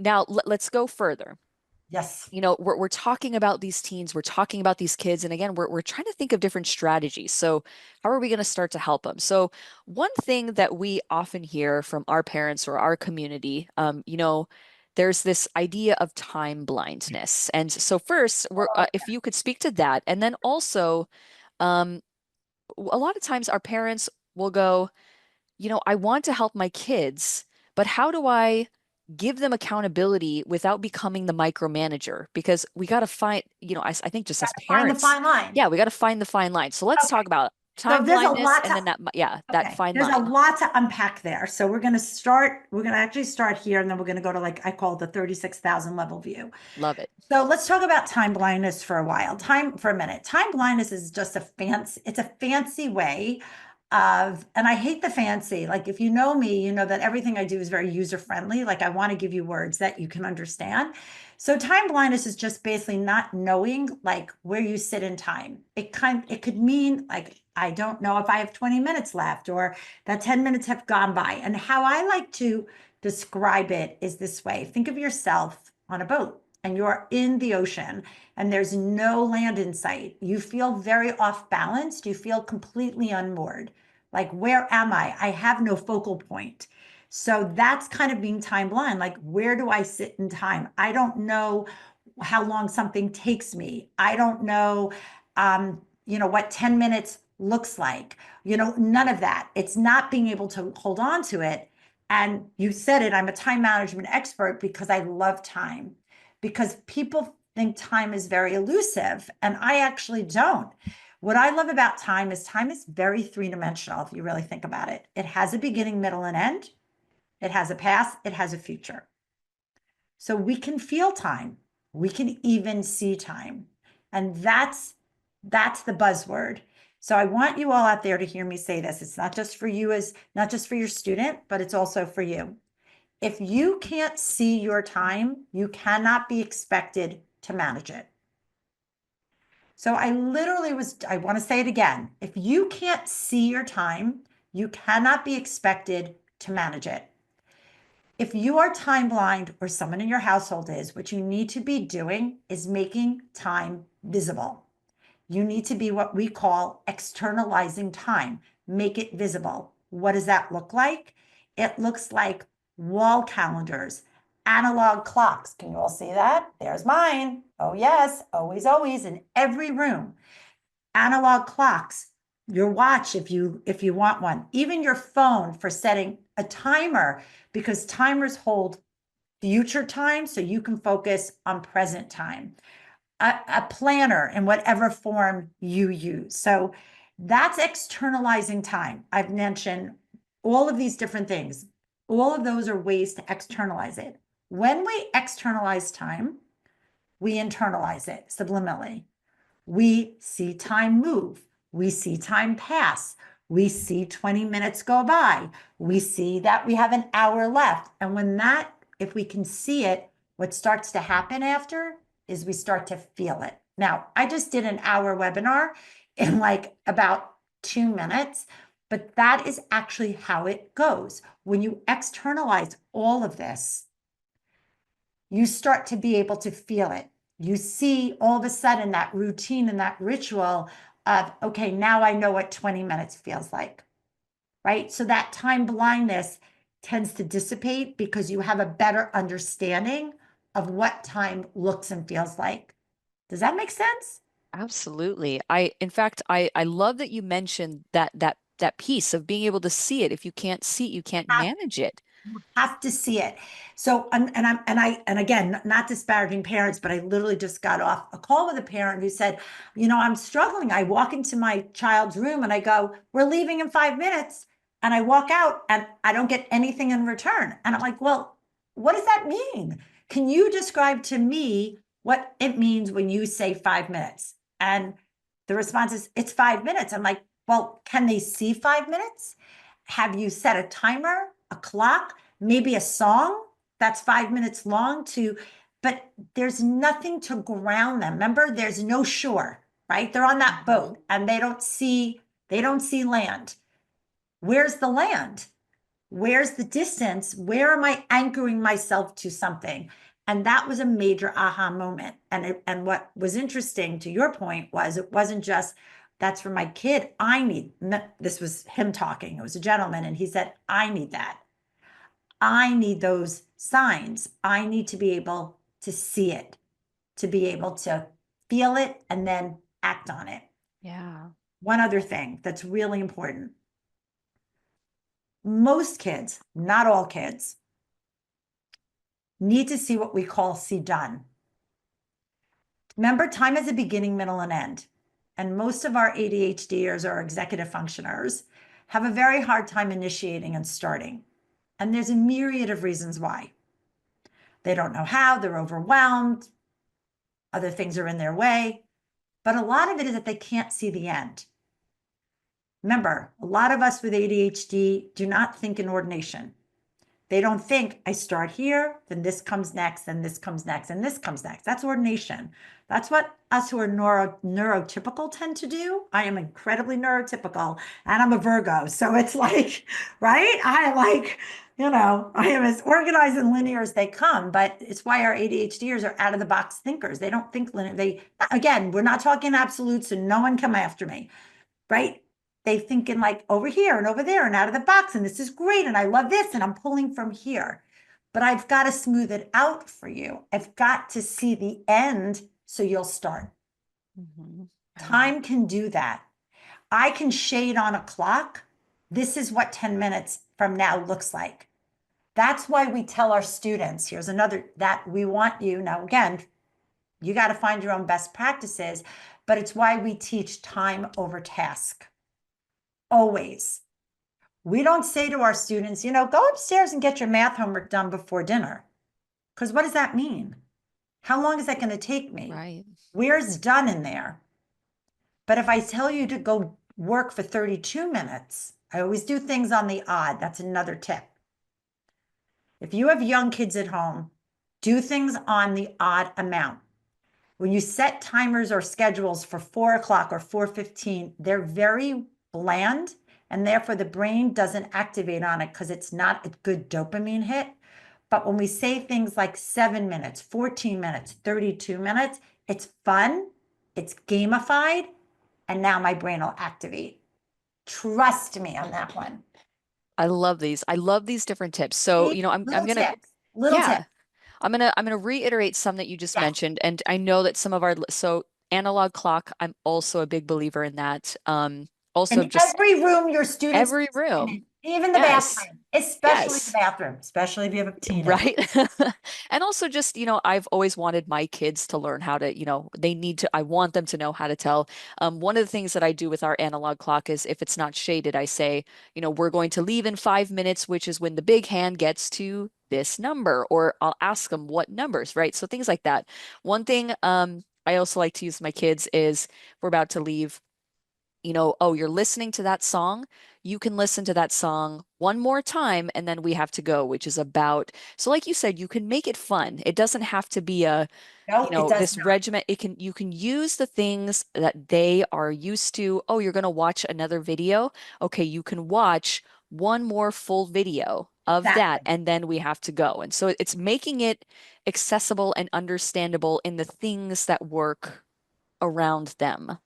now let's go further. Yes. We're talking about these teens, we're talking about these kids, and again, we're trying to think of different strategies. So, how are we going to start to help them? So, one thing that we often hear from our parents or our community, there's this idea of time blindness. And so, first, if you could speak to that, and then also, um, a lot of times our parents will go, I want to help my kids, but how do I give them accountability without becoming the micromanager? Because we got to find, I think just as Find the parents, fine line. yeah, we got to find the fine line. So let's Okay. talk about So time there's a blindness lot and to, then that okay. fine There's a line. lot to unpack there. So we're going to actually start here and then we're going to go to like, I call it the 36,000 level view. Love it. So let's talk about time blindness for a while. Time for a minute. Time blindness is just it's a fancy way of, and I hate the fancy. Like if you know me, you know that everything I do is very user friendly. Like I want to give you words that you can understand. So time blindness is just basically not knowing like where you sit in time. It could mean like I don't know if I have 20 minutes left or that 10 minutes have gone by. And how I like to describe it is this way. Think of yourself on a boat and you're in the ocean and there's no land in sight. You feel very off balance. You feel completely unmoored. Like, where am I? I have no focal point. So that's kind of being time blind. Like, where do I sit in time? I don't know how long something takes me. I don't know, what 10 minutes looks like. None of that. It's not being able to hold on to it. And you said it, I'm a time management expert because I love time, because people think time is very elusive, and I actually don't. What I love about time is very three-dimensional if you really think about it. It has a beginning, middle, and end. It has a past, it has a future. So we can feel time. We can even see time. And that's the buzzword. So I want you all out there to hear me say this. It's not just for you, as not just for your student, but it's also for you. If you can't see your time, you cannot be expected to manage it. So I want to say it again. If you can't see your time, you cannot be expected to manage it. If you are time blind or someone in your household is, what you need to be doing is making time visible. You need to be what we call externalizing time, make it visible. What does that look like? It looks like wall calendars, analog clocks. Can you all see that? There's mine. Oh, yes, always, always in every room. Analog clocks, your watch if you want one, even your phone for setting a timer, because timers hold future time so you can focus on present time. A planner in whatever form you use. So that's externalizing time. I've mentioned all of these different things. All of those are ways to externalize it. When we externalize time, we internalize it subliminally. We see time move. We see time pass. We see 20 minutes go by. We see that we have an hour left. And if we can see it, what starts to happen after is we start to feel it. Now, I just did an hour webinar in like about 2 minutes, but that is actually how it goes. When you externalize all of this, you start to be able to feel it. You see all of a sudden that routine and that ritual of, okay, now I know what 20 minutes feels like, right? So that time blindness tends to dissipate because you have a better understanding of what time looks and feels like. Does that make sense? Absolutely. In fact, I love that you mentioned that piece of being able to see it. If you can't see it, you can't manage it. Have to see it. So, and again, not disparaging parents, but I literally just got off a call with a parent who said, I'm struggling. I walk into my child's room and I go, we're leaving in 5 minutes. And I walk out and I don't get anything in return. And I'm like, well, what does that mean? Can you describe to me what it means when you say 5 minutes? And the response is, it's 5 minutes. I'm like, well, can they see 5 minutes? Have you set a timer, a clock, maybe a song that's 5 minutes long but there's nothing to ground them. Remember, there's no shore, right? They're on that boat and they don't see land. Where's the land? Where's the distance? Where am I anchoring myself to something? And that was a major aha moment. And what was interesting to your point was it wasn't just that's for my kid. I need this was him talking. It was a gentleman, and he said, I need that. I need those signs. I need to be able to see it, to be able to feel it and then act on it. Yeah. One other thing that's really important. Most kids, not all kids, need to see what we call see done. Remember, time has a beginning, middle, and end. And most of our ADHDers or executive functioners have a very hard time initiating and starting. And there's a myriad of reasons why. They don't know how, they're overwhelmed, other things are in their way. But a lot of it is that they can't see the end. Remember, a lot of us with ADHD do not think in ordination. They don't think I start here, then this comes next, then this comes next, and this comes next. That's ordination. That's what us who are neurotypical tend to do. I am incredibly neurotypical and I'm a Virgo. So it's like, right? I like, I am as organized and linear as they come, but it's why our ADHDers are out of the box thinkers. They don't think linear. Again, we're not talking absolutes, so no one come after me, right? They thinking like over here and over there and out of the box, and this is great, and I love this, and I'm pulling from here. But I've got to smooth it out for you. I've got to see the end so you'll start. Mhm. Time can do that. I can shade on a clock. This is what 10 minutes from now looks like. That's why we tell our students, here's another that we want you. Now, again, you got to find your own best practices, but it's why we teach time over task. Always. We don't say to our students, go upstairs and get your math homework done before dinner. Because what does that mean? How long is that going to take me? Right. Where's done in there? But if I tell you to go work for 32 minutes, I always do things on the odd. That's another tip. If you have young kids at home, do things on the odd amount. When you set timers or schedules for 4 o'clock or 4:15, they're very bland, and therefore the brain doesn't activate on it because it's not a good dopamine hit. But when we say things like 7 minutes, 14 minutes, 32 minutes, it's fun, it's gamified, and now my brain will activate. Trust me on that one. I love these. I love these different tips. So, See? I'm Little gonna, tips, little yeah, tips. I'm gonna reiterate some that you just Yes. mentioned. And I know that some of our, so analog clock, I'm also a big believer in that. Also In just every room your students every room. in, even the Yes. bathroom, especially the Yes. bathroom, especially if you have a teenager. Right. And also just, I've always wanted my kids to learn how to, they need to, I want them to know how to tell. One of the things that I do with our analog clock is if it's not shaded, I say, we're going to leave in 5 minutes, which is when the big hand gets to this number, or I'll ask them what numbers, right? So things like that. One thing I also like to use with my kids is we're about to leave, oh, you're listening to that song. You can listen to that song one more time and then we have to go, which is about, so like you said, you can make it fun. It doesn't have to be a, No, it does this not. regiment. You can use the things that they are used to. Oh, you're going to watch another video. Okay, you can watch one more full video of that Exactly. and then we have to go. And so it's making it accessible and understandable in the things that work around them.